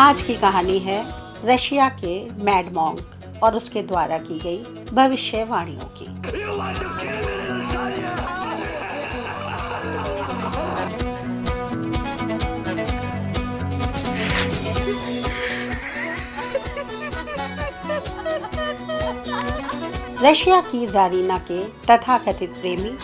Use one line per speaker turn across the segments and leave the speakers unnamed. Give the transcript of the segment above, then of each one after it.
आज की कहानी है रशिया के मैड मॉन्क और उसके द्वारा की गई भविष्यवाणियों की। रशिया की जारीना के तथाकथित प्रेमी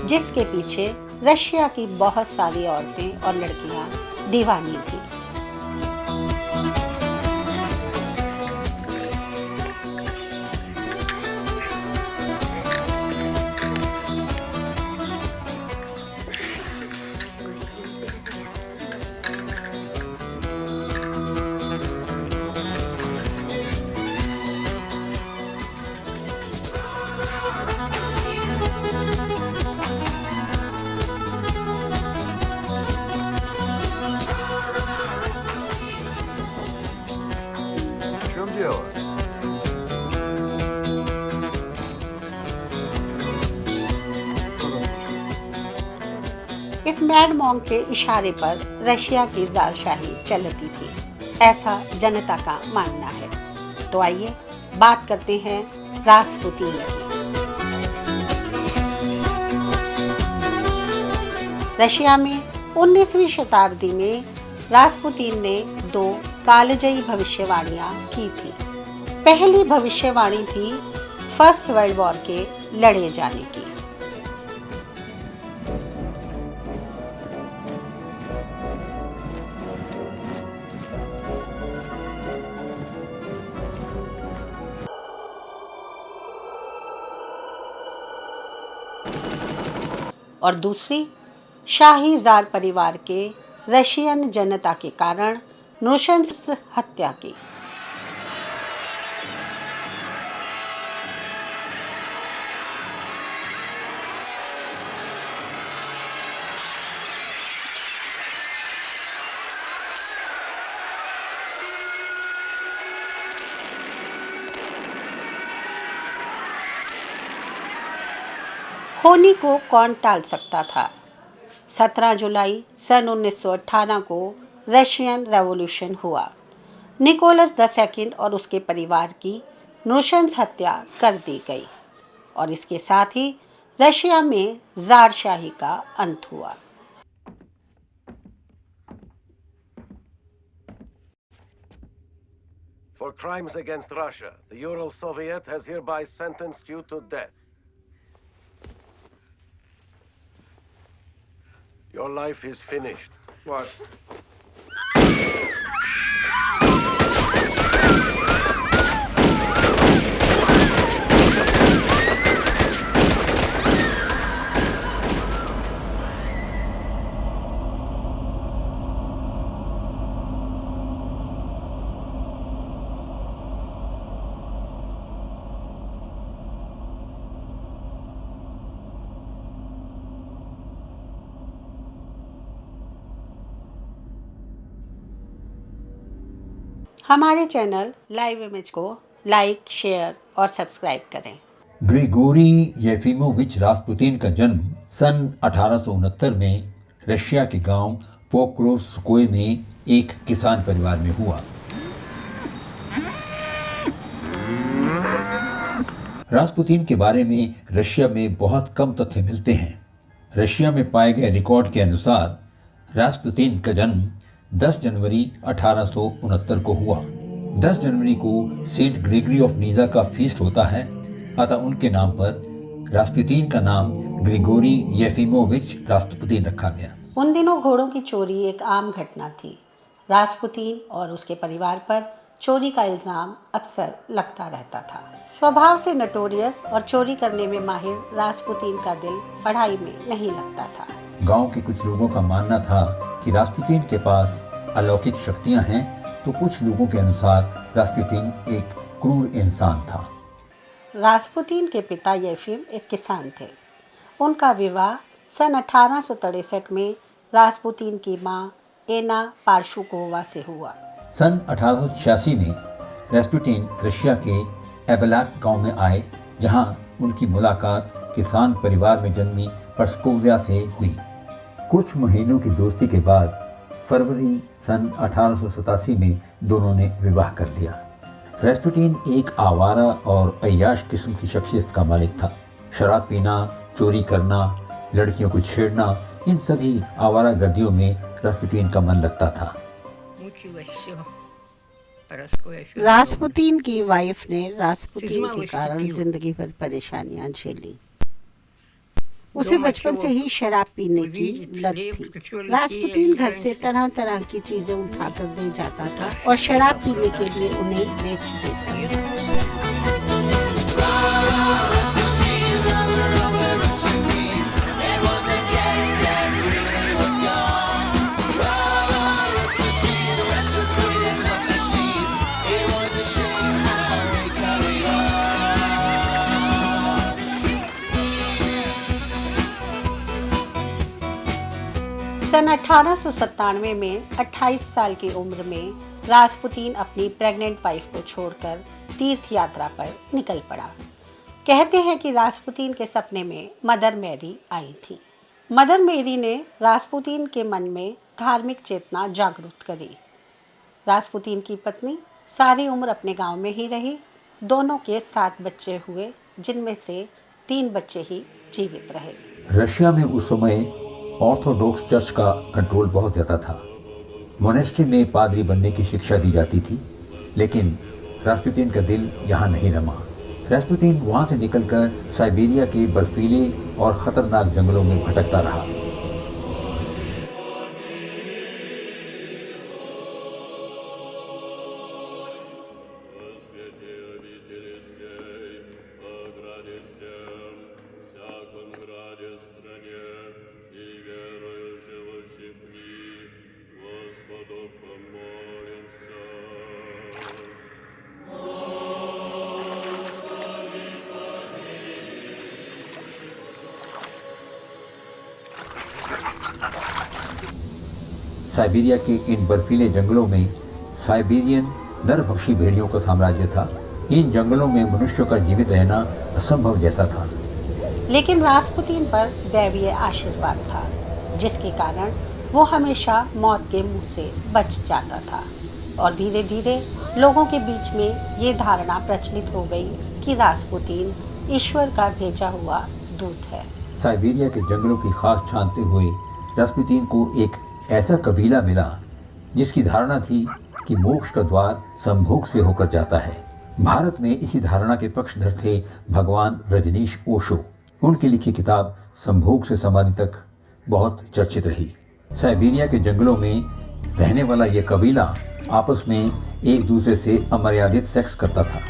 जिसके पीछे रशिया की बहुत सारी औरतें और लड़कियां दीवानी थी। इस मैड मॉन्क के इशारे पर रशिया की ज़ारशाही चलती थी, ऐसा जनता का मानना है। तो आइए बात करते हैं रासपुतीन की। रशिया में 19वीं शताब्दी में रासपुतीन ने 2 कालजयी भविष्यवाणियां की थी। पहली भविष्यवाणी थी फर्स्ट वर्ल्ड वॉर के लड़े जाने की। और दूसरी शाही जार परिवार के रशियन जनता के कारण नृशंस हत्या की। होनी को कौन टाल सकता था। 17 जुलाई सन 1918 को रशियन रेवोल्यूशन हुआ। निकोलस II और उसके परिवार की नृशंस हत्या कर दी गई और इसके साथ ही रशिया में ज़ारशाही का अंत हुआ।
For crimes against Russia, the Ural Soviet has hereby sentenced you to death. Your life is finished.
What?
हमारे चैनल लाइव इमेज को लाइक, शेयर और सब्सक्राइब करें।
ग्रिगोरी येफिमोविच रासपुतीन का जन्म सन 1869 में रशिया के गांव पोक्रोव्स्कोय में एक किसान परिवार में हुआ। रासपुतीन के बारे में रशिया में बहुत कम तथ्य मिलते हैं। रशिया में पाए गए रिकॉर्ड के अनुसार रासपुतीन का जन्म 10 जनवरी 1869 को हुआ। 10 जनवरी को सेंट ग्रेगरी ऑफ नीजा का फीस्ट होता है, अतः उनके नाम पर रासपुतीन का नाम ग्रिगोरी येफिमोविच रासपुतीन रखा गया।
उन दिनों घोड़ों की चोरी एक आम घटना थी। रासपुतीन और उसके परिवार पर चोरी का इल्जाम अक्सर लगता रहता था। स्वभाव से नटोरियस और चोरी करने में माहिर रासपुतीन का दिल पढ़ाई में नहीं लगता था।
गांव के कुछ लोगों का मानना था कि रासपुतीन के पास अलौकिक शक्तियां हैं, तो कुछ लोगों के अनुसार रासपुतीन एक क्रूर इंसान था।
रास्पुतीन के पिता येफिम एक किसान थे। उनका विवाह सन 1863 में रास्पुतीन की मां एना पार्शुकोवा से हुआ।
सन 1886 में रास्पुतीन रशिया के एबेलाक गांव में आए, जहां उनकी मुलाकात किसान परिवार में जन्मी पर्सकोविया से हुई। कुछ महीनों की दोस्ती के बाद फरवरी सन 1887 में दोनों ने विवाह कर लिया। रास्पुतीन एक आवारा और अय्याश किस्म की शख्सियत का मालिक था। शराब पीना, चोरी करना, लड़कियों को छेड़ना, इन सभी आवारा गर्दियों में रास्पुतीन का मन लगता था।
रास्पुतीन की वाइफ ने रास्पुतीन के कारण जिंदगी भर परेशानियां झेली। उसे बचपन से ही शराब पीने की लत थी। रास्पुतीन घर से तरह तरह की चीजें उठाकर ले जाता था और शराब पीने के लिए उन्हें बेच देता था। सन 1897 में 28 साल की उम्र में रास्पुतीन अपनी प्रेग्नेंट वाइफ को छोड़कर तीर्थ यात्रा पर निकल पड़ा। कहते हैं कि रास्पुतीन के सपने में मदर मैरी आई थी। मदर मैरी ने रास्पुतीन के मन में धार्मिक चेतना जागृत करी। रास्पुतीन की पत्नी सारी उम्र अपने गांव में ही रही। दोनों के 7 बच्चे हुए, जिनमें से 3 बच्चे ही जीवित रहे।
रशिया में उस समय ऑर्थोडॉक्स चर्च का कंट्रोल बहुत ज़्यादा था। मोनेस्ट्री में पादरी बनने की शिक्षा दी जाती थी, लेकिन रास्पुतीन का दिल यहाँ नहीं रमा। रास्पुतीन वहाँ से निकलकर साइबेरिया के बर्फीले और ख़तरनाक जंगलों में भटकता रहा। साइबेरिया के इन बर्फीले जंगलों में साइबेरियन नरभक्षी भेड़ियों का साम्राज्य था। इन जंगलों में मनुष्यों का जीवित रहना असंभव जैसा था।
लेकिन रास्पुतीन पर दैवीय आशीर्वाद था, जिसके कारण वो हमेशा मौत के मुंह से बच जाता था। और धीरे धीरे लोगों के बीच में ये धारणा प्रचलित हो गई कि रास्पुतीन ईश्वर का भेजा हुआ दूत है।
साइबेरिया के जंगलों की खास छानते हुए रास्पुतीन को एक ऐसा कबीला मिला जिसकी धारणा थी कि मोक्ष का द्वार संभोग से होकर जाता है। भारत में इसी धारणा के पक्षधर थे भगवान रजनीश ओशो। उनकी लिखी किताब संभोग से समाधि तक बहुत चर्चित रही। साइबेरिया के जंगलों में रहने वाला यह कबीला आपस में एक दूसरे से अमर्यादित सेक्स करता था।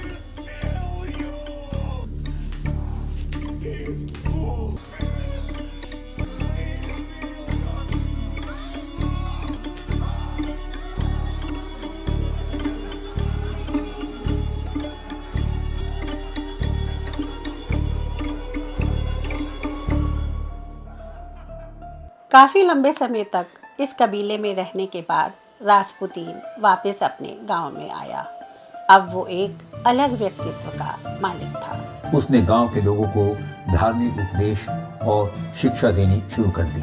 काफ़ी लंबे समय तक इस कबीले में रहने के बाद रास्पुतीन वापस अपने गांव में आया। अब वो एक अलग व्यक्तित्व का मालिक था।
उसने गांव के लोगों को धार्मिक उपदेश और शिक्षा देनी शुरू कर दी।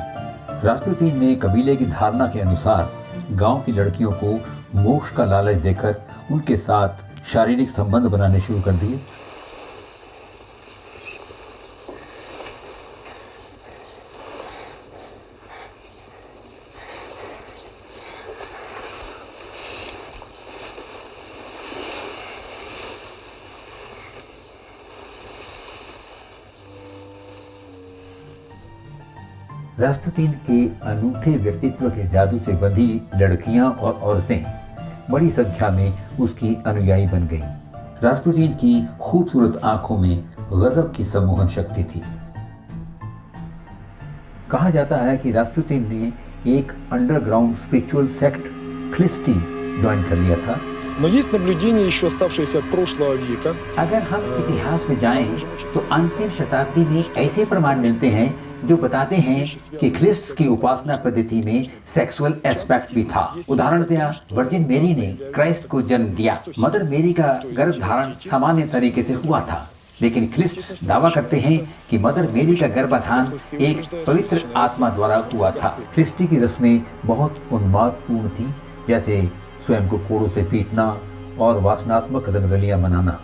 रास्पुतीन ने कबीले की धारणा के अनुसार गांव की लड़कियों को मोक्ष का लालच देकर उनके साथ शारीरिक संबंध बनाने शुरू कर दिए। रास्पुतीन के अनूठे व्यक्तित्व के जादू से बंधी लड़कियां और औरतें बड़ी संख्या में उसकी अनुयायी बन गईं। रास्पुतीन की खूबसूरत आंखों में गजब की सम्मोहन शक्ति थी। कहा जाता है कि रास्पुतीन ने एक अंडरग्राउंड स्पिरिचुअल सेक्ट ख्लिस्टी ज्वाइन कर लिया था,
Но есть наблюдения, еще оставшиеся от прошлого века.
अगर हम इतिहास में जाएं तो अंतिम शताब्दी में ऐसे प्रमाण मिलते हैं जो बताते हैं कि ख्रिस्त की उपासना पद्धति में सेक्सुअल एस्पेक्ट भी था। उदाहरणतया वर्जिन मेरी ने क्राइस्ट को जन्म दिया। मदर मेरी का गर्भ धारण सामान्य तरीके से हुआ था, लेकिन ख्रिस्त दावा करते हैं कि मदर मेरी का गर्भाधान एक पवित्र आत्मा द्वारा हुआ था। ख्रिस्टी की रस्में बहुत उन्मादपूर्ण थी, जैसे स्वयं को कोड़ों से पीटना और वासनात्मक रंगरलियां मनाना।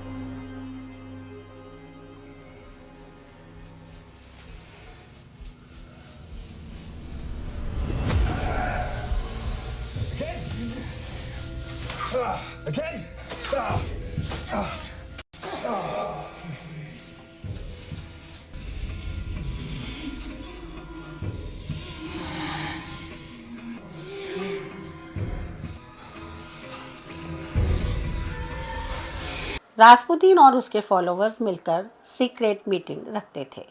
रास्पुतीन और उसके फॉलोअर्स मिलकर सीक्रेट मीटिंग रखते थे।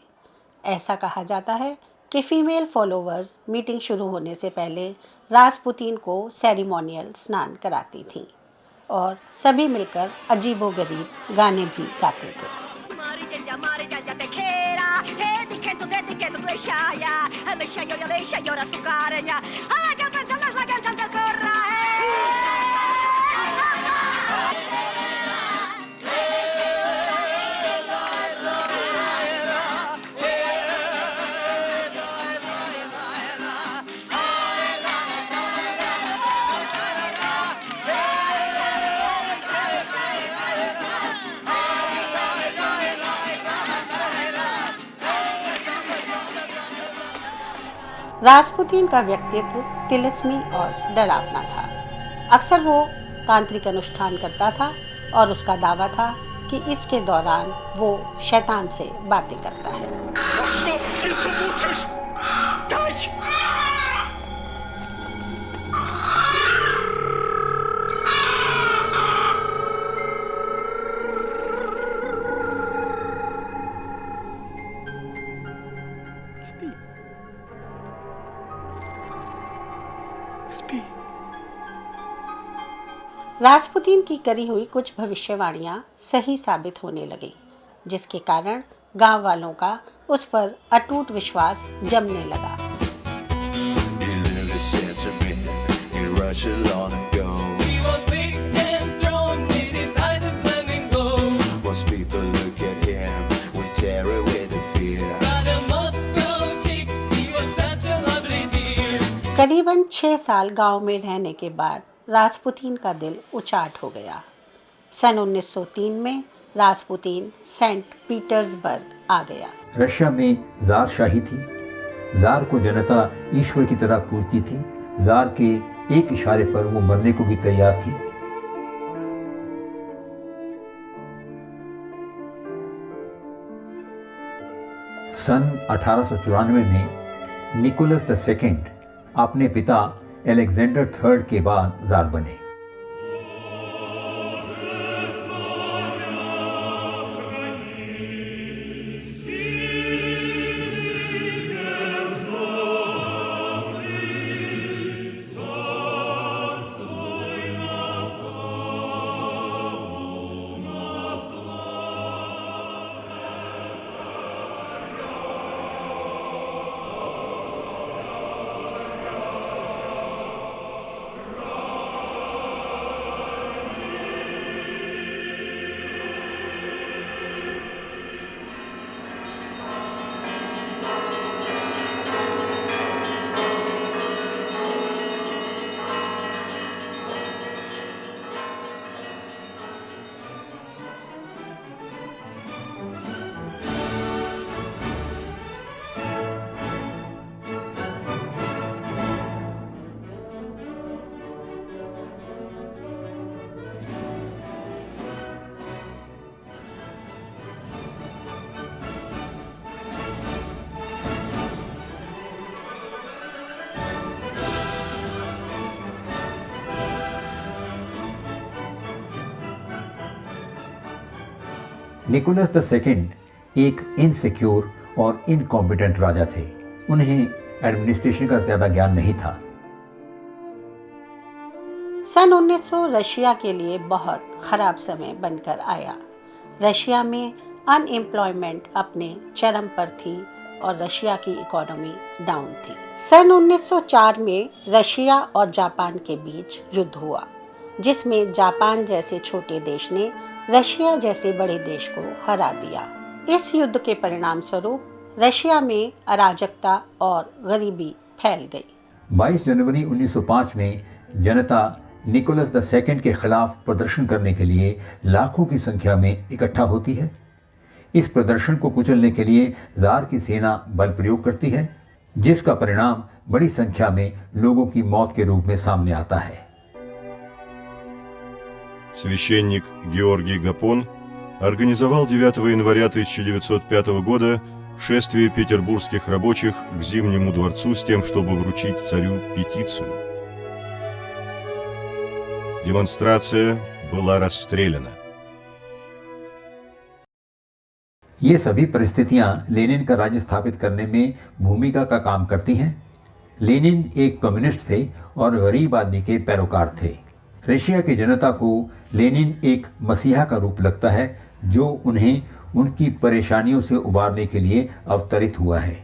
ऐसा कहा जाता है कि फीमेल फॉलोअर्स मीटिंग शुरू होने से पहले रास्पुतीन को सेरेमोनियल स्नान कराती थीं और सभी मिलकर अजीबोगरीब गाने भी गाते थे। रास्पुतीन का व्यक्तित्व तिलिस्मी और डरावना था। अक्सर वो तांत्रिक अनुष्ठान करता था और उसका दावा था कि इसके दौरान वो शैतान से बातें करता है। रास्पुतीन की करी हुई कुछ भविष्यवाणियां सही साबित होने लगी, जिसके कारण गांव वालों का उस पर अटूट विश्वास जमने लगा। करीबन 6 साल गांव में रहने के बाद रास्पुतीन का दिल उचाट हो गया। सन 1903 में रास्पुतीन सेंट पीटर्सबर्ग आ गया।
रशिया में जार शाही थी। जार को जनता ईश्वर की तरह पूजती थी। जार के एक इशारे पर वो मरने को भी तैयार थी। सन 1894 में निकोलस II अपने पिता अलेक्जेंडर III के बाद जार बने। निकोलस II एक इनसिक्योर और इनकॉम्पिटेंट राजा थे। उन्हें एडमिनिस्ट्रेशन का ज्यादा ज्ञान नहीं था।
सन 1900 रशिया के लिए बहुत खराब समय बनकर आया। रशिया में अनएम्प्लॉयमेंट अपने चरम पर थी और रशिया की इकोनॉमी डाउन थी। सन 1904 में रशिया और जापान के बीच युद्ध हुआ, जिसमें जापान जैसे छोटे देश ने रशिया जैसे बड़े देश को हरा दिया। इस युद्ध के परिणाम स्वरूप रशिया में अराजकता और गरीबी फैल गई।
22 जनवरी 1905 में जनता निकोलस II के खिलाफ प्रदर्शन करने के लिए लाखों की संख्या में इकट्ठा होती है। इस प्रदर्शन को कुचलने के लिए जार की सेना बल प्रयोग करती है, जिसका परिणाम बड़ी संख्या में लोगों की मौत के रूप में सामने आता है।
Священник Георгий Гапон организовал 9 января 1905 года шествие петербургских рабочих к Зимнему дворцу с тем, чтобы вручить царю петицию. Демонстрация была расстреляна.
ये सभी परिस्थितियां लेनिन का राज्य स्थापित करने में भूमिका का काम करती हैं। लेनिन एक कम्युनिस्ट थे और गरीब आदमी के पैरोकार थे। रशिया की जनता को लेनिन एक मसीहा का रूप लगता है, जो उन्हें उनकी परेशानियों से उबारने के लिए अवतरित हुआ है।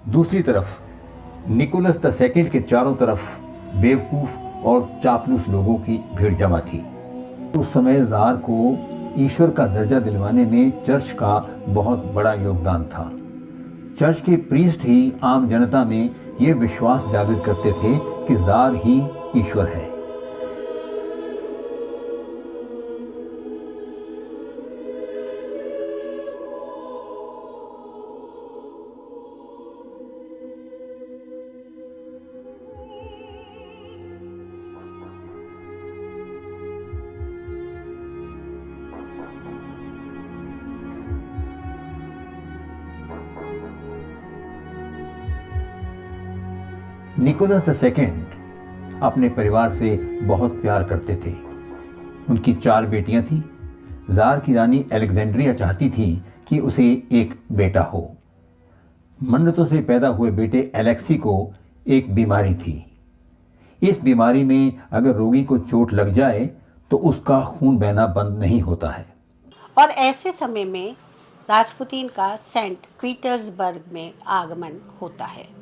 दूसरी तरफ निकोलस II के चारों तरफ बेवकूफ़ और चापलूस लोगों की भीड़ जमा थी। उस समय ज़ार को ईश्वर का दर्जा दिलवाने में चर्च का बहुत बड़ा योगदान था। चर्च के प्रीस्ट ही आम जनता में ये विश्वास जागृत करते थे कि ज़ार ही ईश्वर है। निकोलस II अपने परिवार से बहुत प्यार करते थे। उनकी 4 बेटियां थीं। ज़ार की रानी अलेक्जेंड्रिया चाहती थी कि उसे एक बेटा हो। मन्नतों से पैदा हुए बेटे एलेक्सी को एक बीमारी थी। इस बीमारी में अगर रोगी को चोट लग जाए तो उसका खून बहना बंद नहीं होता है।
और ऐसे समय में रास्पुतीन का सेंट पीटर्सबर्ग में आगमन होता है।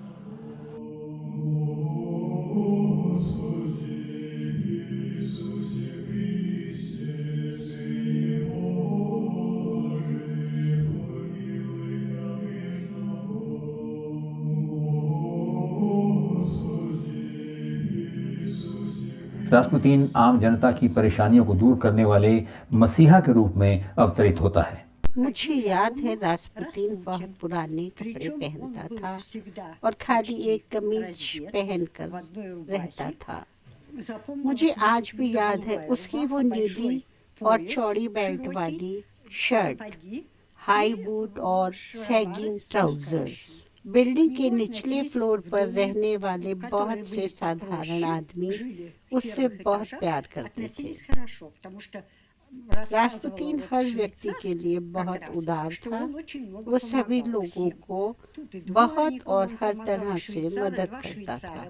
रास्पुतीन आम जनता की परेशानियों को दूर करने वाले मसीहा के रूप में अवतरित होता है।
मुझे याद है रास्पुतीन बहुत पुराने कपड़े पहनता था और खाली एक कमीज पहनकर रहता था। मुझे आज भी याद है उसकी वो नीली और चौड़ी बेल्ट वाली शर्ट, हाई बूट और सैगिंग ट्राउजर्स। बिल्डिंग के निचले फ्लोर पर रहने वाले बहुत से साधारण आदमी उससे बहुत प्यार करते थे। रास्पुतीन हर व्यक्ति के लिए बहुत उदार था। वो सभी लोगों को बहुत और हर तरह से मदद करता था,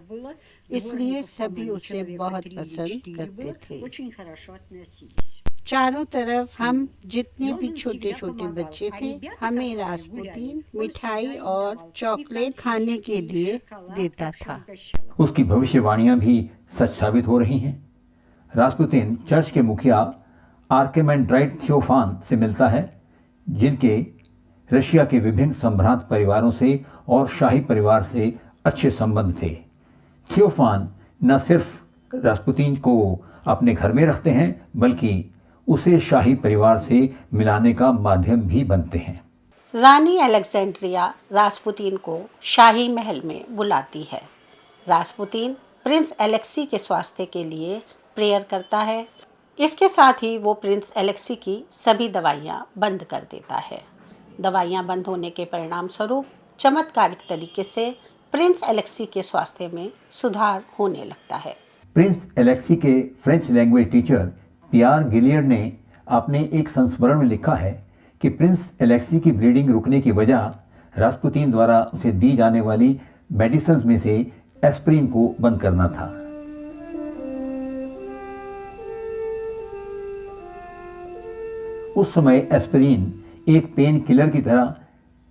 इसलिए सभी उसे बहुत पसंद करते थे। चारों तरफ हम जितने भी छोटे छोटे बच्चे थे, हमें रास्पुतीन मिठाई और चॉकलेट खाने के लिए देता था।
उसकी भविष्यवाणियां भी सच साबित हो रही हैं। रास्पुतीन चर्च के मुखिया आर्केमेंड्राइट थियोफान से मिलता है, जिनके रशिया के विभिन्न संभ्रांत परिवारों से और शाही परिवार से अच्छे संबंध थे। थियोफान न सिर्फ रास्पुतीन को अपने घर में रखते हैं, बल्कि उसे शाही परिवार से मिलाने का माध्यम भी बनते हैं।
रानी अलेक्जेंड्रिया रास्पुतीन को शाही महल में बुलाती है। रास्पुतीन प्रिंस एलेक्सी के स्वास्थ्य के लिए प्रेयर करता है। इसके साथ ही वो प्रिंस एलेक्सी की सभी दवाइयाँ बंद कर देता है। दवाइयाँ बंद होने के परिणाम स्वरूप चमत्कारिक तरीके से प्रिंस एलेक्सी के स्वास्थ्य में सुधार होने लगता है।
प्रिंस एलेक्सी के फ्रेंच लैंग्वेज टीचर पियर गिलियर्ड ने अपने एक संस्मरण में लिखा है कि प्रिंस एलेक्सी की ब्लीडिंग रुकने की वजह रास्पुतीन द्वारा उसे दी जाने वाली मेडिसिन में से एस्प्रिन को बंद करना था। उस समय एस्पिरिन एक पेन किलर की तरह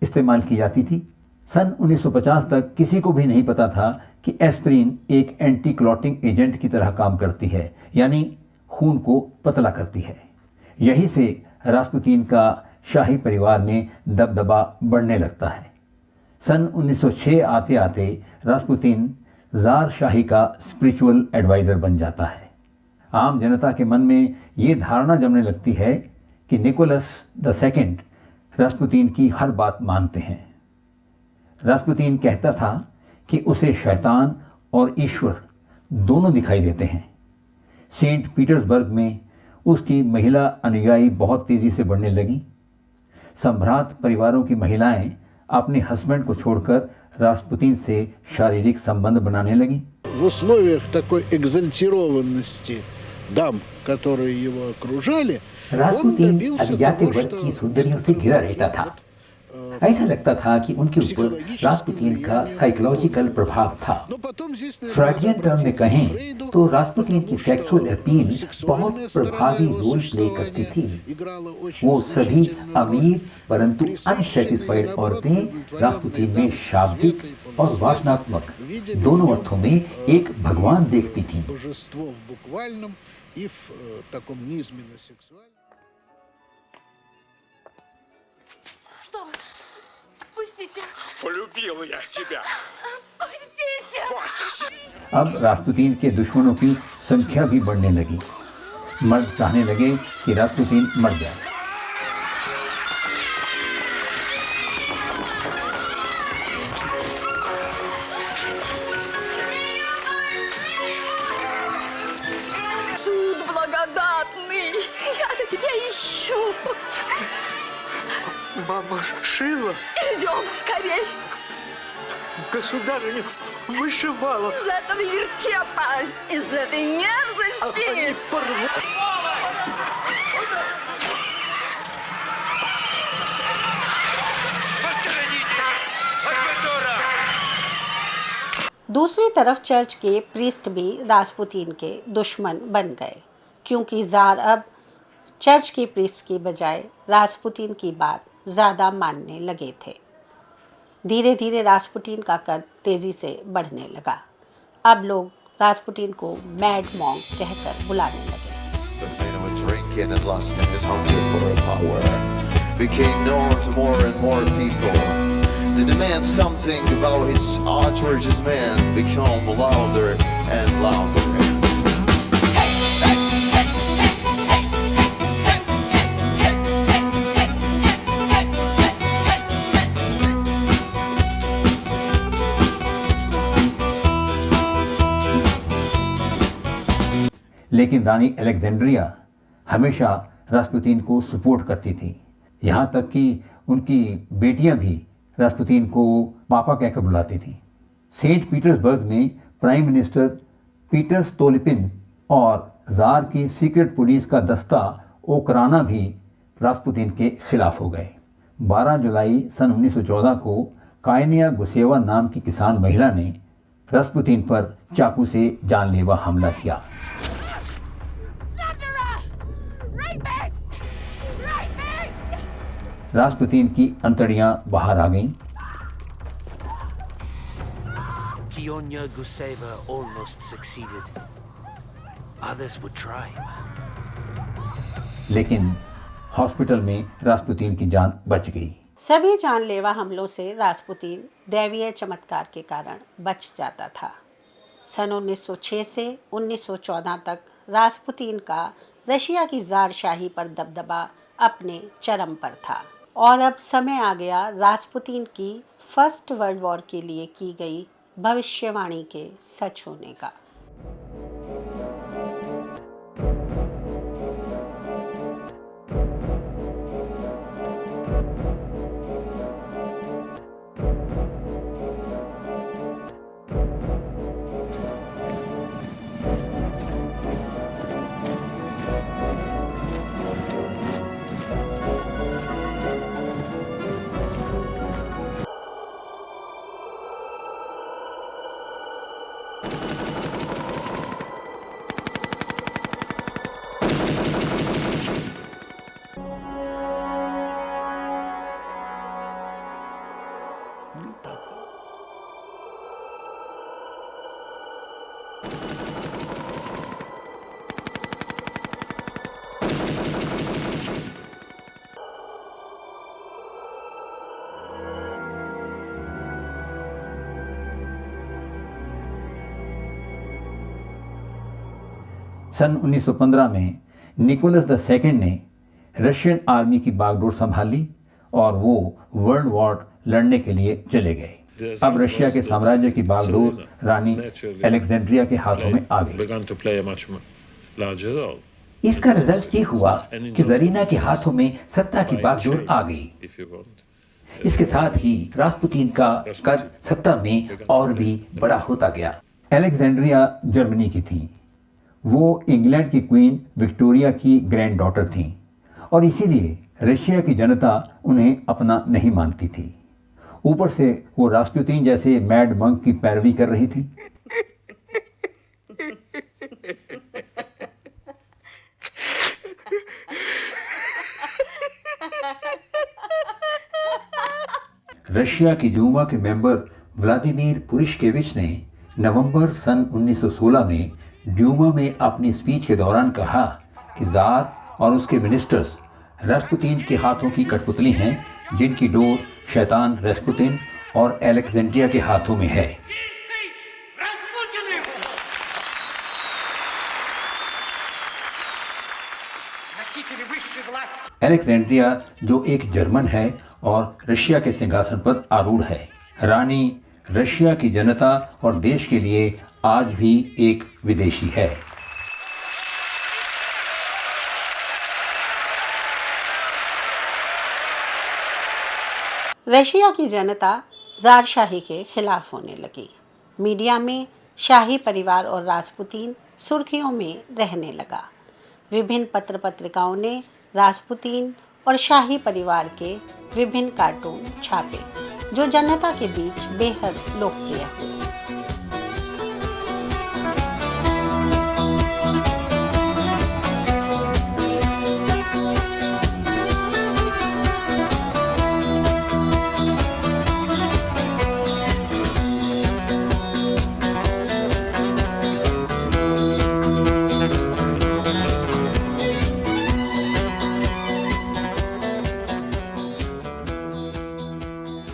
इस्तेमाल की जाती थी। सन 1950 तक किसी को भी नहीं पता था कि एस्पिरिन एक एंटी क्लॉटिंग एजेंट की तरह काम करती है, यानी खून को पतला करती है। यही से रास्पुतीन का शाही परिवार में दबदबा बढ़ने लगता है। सन 1906 आते आते रास्पुतीन जार शाही का स्पिरिचुअल एडवाइजर बन जाता है। आम जनता के मन में ये धारणा जमने लगती है कि निकोलस II रास्पुतीन की हर बात मानते हैं। रास्पुतीन कहता था कि उसे शैतान और ईश्वर दोनों दिखाई देते हैं। सेंट पीटर्सबर्ग में उसकी महिला अनुयायी बहुत तेजी से बढ़ने लगी। सम्भ्रांत परिवारों की महिलाएं अपने हस्बैंड को छोड़कर रास्पुतीन से शारीरिक संबंध बनाने लगी।
В условиях такой экзальтированности дам, которые его окружали, он
रास्पुतीन
добился
अज्ञात
того,
वर्ग
что
की सुंदरियों से घिरा रहता था। ऐसा लगता था कि उनके ऊपर रास्पुतीन का साइकोलॉजिकल प्रभाव था।
Но потом здесь
फ्रॉइडियन टर्म में कहें तो रास्पुतीन की सेक्सुअल अपील बहुत प्रभावी रोल प्ले करती थी। वो सभी अमीर परंतु अनसेटिस्फाइड औरतें रास्पुतीन में शाब्दिक और वासनात्मक दोनों अर्थों में एक भगवान देखती थीं।
божество в буквальном и в таком низменно сексуальном.
Что вы? Пустите!
Полюбил я тебя.
Пустите!
अब रास्पुतीन के दुश्मनों की संख्या भी बढ़ने लगी। मर्द चाहने लगे कि रास्पुतीन मर जाए।
Суд благодатный! Я-то тебя ищу!
Мама шила,
Идем скорей!
государыня вышивала.
Из этого вертепа! Из этой мерзости!
Они порвут.
दूसरी तरफ चर्च के प्रीस्ट भी रास्पुतीन के दुश्मन बन गए, क्योंकि जार अब चर्च के प्रीस्ट की बजाय रास्पुतीन की बात ज़्यादा मानने लगे थे। धीरे धीरे रास्पुतीन का कद तेज़ी से बढ़ने लगा। अब लोग रास्पुतीन को मैड मॉन्क कहकर बुलाने लगे।
The man who was drinking and lusting, his hunger for power became known to more and more people. The demand something about his outrageous man become louder and louder.
लेकिन रानी Alexandria हमेशा रास्पुतीन को support करती थी। यहाँ तक कि उनकी बेटियां भी रास्पुतीन को पापा कहकर बुलाती थीं। सेंट पीटर्सबर्ग में प्राइम मिनिस्टर पीटर स्टोलिपिन और जार की सीक्रेट पुलिस का दस्ता ओकराना भी रास्पुतीन के खिलाफ हो गए। 12 जुलाई सन 1914 को कायनिया गुसेवा नाम की किसान महिला ने रास्पुतीन पर चाकू से जानलेवा हमला किया। रास्पुतीन की अंतड़ियां बाहर आ गईं।
Kionia Guseva almost succeeded. Others would try.
लेकिन हॉस्पिटल में रास्पुतीन की जान बच गई।
सभी जानलेवा हमलों से रास्पुतीन दैवीय चमत्कार के कारण बच जाता था। सन 1906 से 1914 तक रास्पुतीन का रशिया की जार शाही पर दबदबा अपने चरम पर था और अब समय आ गया रास्पुतीन की फर्स्ट वर्ल्ड वॉर के लिए की गई भविष्यवाणी के सच होने का।
सन 1915 में निकोलस द सेकंड ने रशियन आर्मी की बागडोर संभाल ली और वो वर्ल्ड वॉर लड़ने के लिए चले गए। अब रशिया के साम्राज्य की बागडोर रानी अलेक्जेंड्रिया के हाथों में आ गई। इसका रिजल्ट ये हुआ कि जरीना के हाथों में सत्ता की बागडोर आ गई। इसके साथ ही रास्पुतीन का कद सत्ता में और भी बड़ा होता गया। अलेक्जेंड्रिया जर्मनी की थी। वो इंग्लैंड की क्वीन विक्टोरिया की ग्रैंड डॉटर थी और इसीलिए रशिया की जनता उन्हें अपना नहीं मानती थी। ऊपर से वो रास्पुतीन जैसे मैड मंक की पैरवी कर रही थी। रशिया की दूमा के मेंबर व्लादिमीर पुरिशकेविच ने नवंबर सन 1916 में ड्यूमा में अपनी स्पीच के दौरान कहा कि जार और उसके मिनिस्टर्स रास्पुतीन के हाथों की कठपुतली हैं, जिनकी डोर शैतान रास्पुतीन और अलेक्जेंड्रिया के हाथों में है। अलेक्जेंड्रिया जो एक जर्मन है और रशिया के सिंहासन पर आरूढ़ है। रानी रशिया की जनता और देश के लिए आज भी एक विदेशी है।
रशिया की जनता ज़ारशाही के खिलाफ होने लगी। मीडिया में शाही परिवार और रास्पुतीन सुर्खियों में रहने लगा। विभिन्न पत्र पत्रिकाओं ने रास्पुतीन और शाही परिवार के विभिन्न कार्टून छापे, जो जनता के बीच बेहद लोकप्रिय हुए।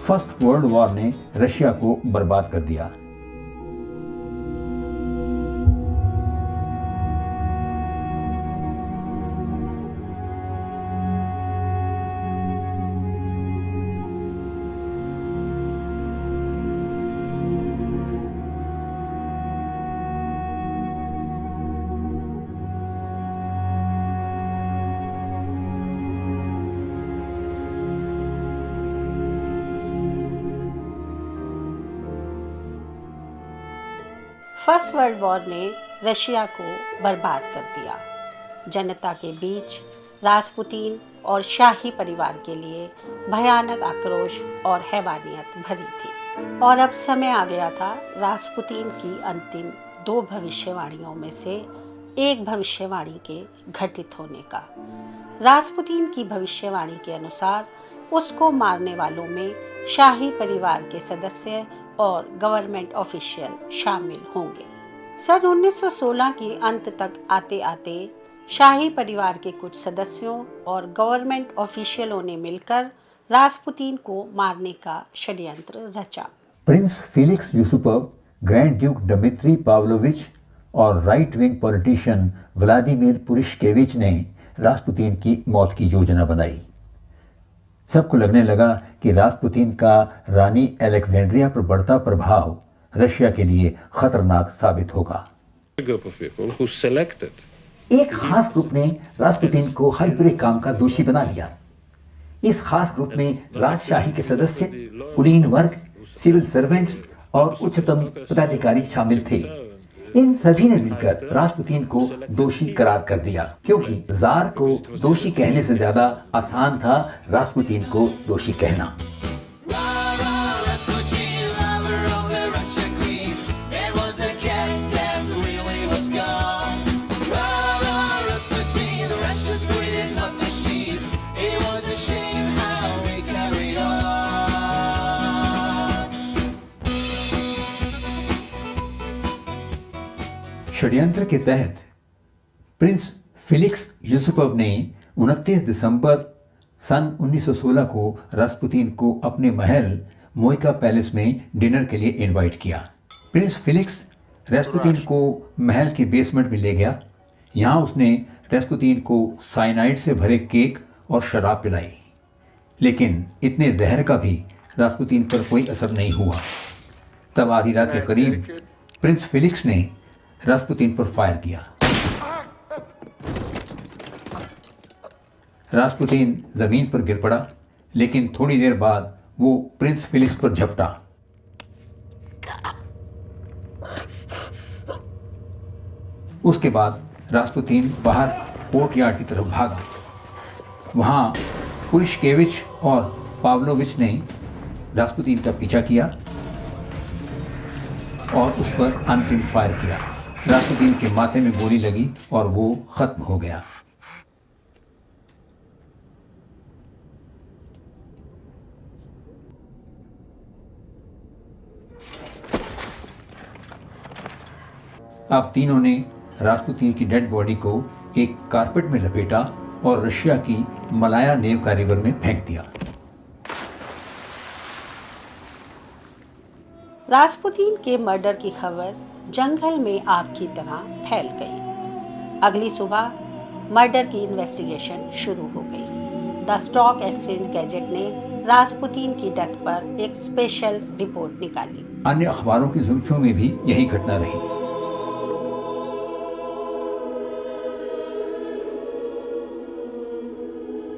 फर्स्ट वर्ल्ड वॉर ने रशिया को बर्बाद कर दिया।
फर्स्ट वर्ल्ड वॉर ने रशिया को बर्बाद कर दिया। जनता के बीच रास्पुतीन और शाही परिवार के लिए भयानक आक्रोश और हैवानियत भरी थी। और अब समय आ गया था रास्पुतीन की अंतिम 2 भविष्यवाणियों में से एक भविष्यवाणी के घटित होने का। रास्पुतीन की भविष्यवाणी के अनुसार उसको मारने वालों में शाही परिवार के सदस्य और गवर्नमेंट ऑफिशियल शामिल होंगे। सन 1916 के अंत तक आते आते शाही परिवार के कुछ सदस्यों और गवर्नमेंट ऑफिशियलों ने मिलकर रास्पुतीन को मारने का षड्यंत्र रचा।
Prince Felix Yusupov, grand duke Dmitri Pavlovich और right wing politician Vladimir Purishkevich ने रास्पुतीन की मौत की योजना बनाई। सबको लगने लगा कि रास्पुतीन का रानी अलेक्जेंड्रिया पर बढ़ता प्रभाव रशिया के लिए खतरनाक साबित होगा। एक खास ग्रुप ने रास्पुतीन को हर बुरे काम का दोषी बना दिया। इस खास ग्रुप में राजशाही के सदस्य, कुलीन वर्ग, सिविल सर्वेंट्स और उच्चतम पदाधिकारी शामिल थे। इन सभी ने मिलकर रास्पुतीन को दोषी करार कर दिया, क्योंकि जार को दोषी कहने से ज्यादा आसान था रास्पुतीन को दोषी कहना। षड्यंत्र के तहत प्रिंस फिलिक्स यूसुपोव ने 29 दिसंबर सन 1916 को रास्पुतीन को अपने महल मोइका पैलेस में डिनर के लिए इनवाइट किया। प्रिंस फिलिक्स रास्पुतीन को महल के बेसमेंट में ले गया। यहाँ उसने रास्पुतीन को साइनाइड से भरे केक और शराब पिलाई, लेकिन इतने जहर का भी रास्पुतीन पर कोई असर नहीं हुआ। तब आधी रात के करीब प्रिंस फिलिक्स ने रास्पुतीन पर फायर किया। रास्पुतीन जमीन पर गिर पड़ा, लेकिन थोड़ी देर बाद वो प्रिंस फिलिक्स पर झपटा। उसके बाद रास्पुतीन बाहर कोर्टयार्ड की तरफ भागा। वहां पुरिशकेविच और पावलोविच ने रास्पुतीन का पीछा किया और उस पर अंतिम फायर किया। रास्पुतीन के माथे में गोली लगी और वो खत्म हो गया। अब तीनों ने रास्पुतीन की डेड बॉडी को एक कारपेट में लपेटा और रशिया की मलाया नेवका रिवर में फेंक दिया।
रास्पुतीन के मर्डर की खबर जंगल में आग की तरह फैल गई। अगली सुबह मर्डर की इन्वेस्टिगेशन शुरू हो गई। द स्टॉक एक्सचेंज गैजेट ने रास्पुतीन की डेथ पर एक स्पेशल रिपोर्ट निकाली।
अन्य अखबारों की सुर्खियों में भी यही घटना रही।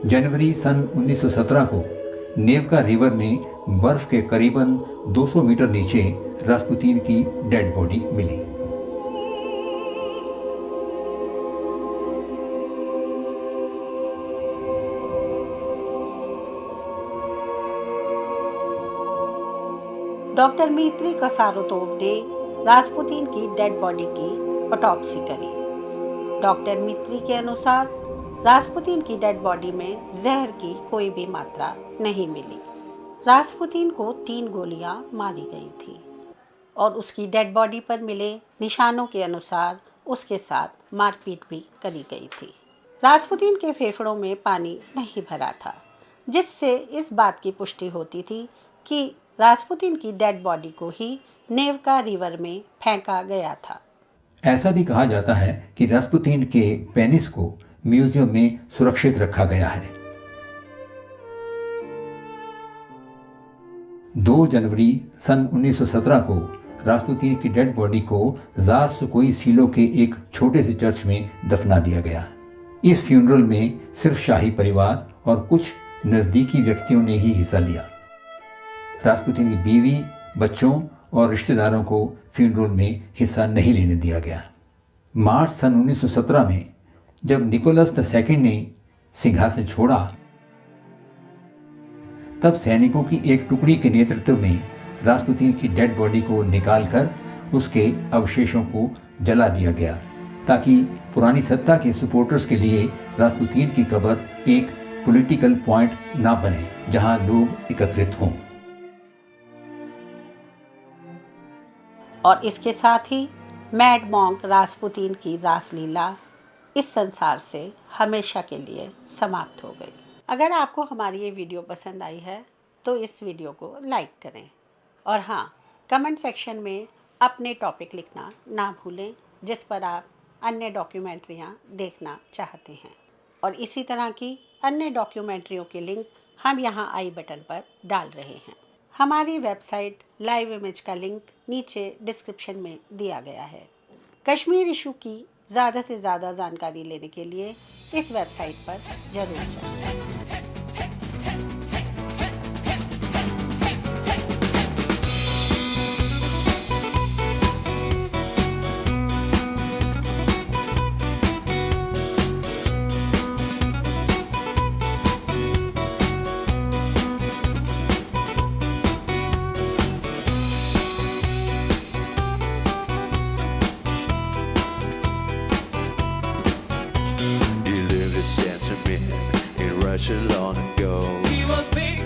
जनवरी सन 1917 को नेवका रिवर में बर्फ के करीबन 200 मीटर नीचे रास्पुतीन की डेड बॉडी मिली।
डॉक्टर मित्री कसारोतोव ने रास्पुतीन की डेड बॉडी की ऑटोप्सी करी। डॉक्टर मित्री के अनुसार रास्पुतीन की डेड बॉडी में जहर की कोई भी मात्रा नहीं मिली। रास्पुतीन को 3 गोलियां मारी गई थी और उसकी डेड बॉडी पर मिले निशानों के अनुसार उसके साथ मारपीट भी करी गई थी। रास्पुतीन के फेफड़ों में पानी नहीं भरा था, जिससे इस बात की पुष्टि होती थी कि रास्पुतीन की डेड बॉडी को ही नेवका रिवर में फेंका गया था।
ऐसा भी कहा जाता है कि रास्पुतीन के पेनिस को म्यूजियम में सुरक्षित रखा गया है। 2 जनवरी सन 1917 को रास्पुतीन की डेड बॉडी को जार सुकोई सीलो के एक छोटे से चर्च में दफना दिया गया। इस फ्यूनरल में सिर्फ शाही परिवार और कुछ नजदीकी व्यक्तियों ने ही हिस्सा लिया। रास्पुतीन की बीवी, बच्चों और रिश्तेदारों को फ्यूनरल में हिस्सा नहीं लेने दिया गया। मार्च सन 1917 में जब निकोलस II ने सिंहासन छोड़ा, तब सैनिकों की एक टुकड़ी के नेतृत्व में रास्पुतीन की डेड बॉडी को निकालकर उसके अवशेषों को जला दिया गया, ताकि पुरानी सत्ता के सपोर्टर्स के लिए रास्पुतीन की कब्र एक पॉलिटिकल पॉइंट ना बने जहां लोग एकत्रित हों।
और इसके साथ ही मैड मॉन्क रास्पुतीन की रासलीला इस संसार से हमेशा के लिए समाप्त हो गई। अगर आपको हमारी ये वीडियो पसंद आई है तो इस वीडियो को लाइक करें और हाँ, कमेंट सेक्शन में अपने टॉपिक लिखना ना भूलें जिस पर आप अन्य डॉक्यूमेंट्रियाँ देखना चाहते हैं। और इसी तरह की अन्य डॉक्यूमेंट्रियों के लिंक हम यहाँ आई बटन पर डाल रहे हैं। हमारी वेबसाइट लाइव इमेज का लिंक नीचे डिस्क्रिप्शन में दिया गया है। कश्मीर इशू की ज़्यादा से ज़्यादा जानकारी लेने के लिए इस वेबसाइट पर जरूर जाएं।
Sentiment in Russia long ago.
He was big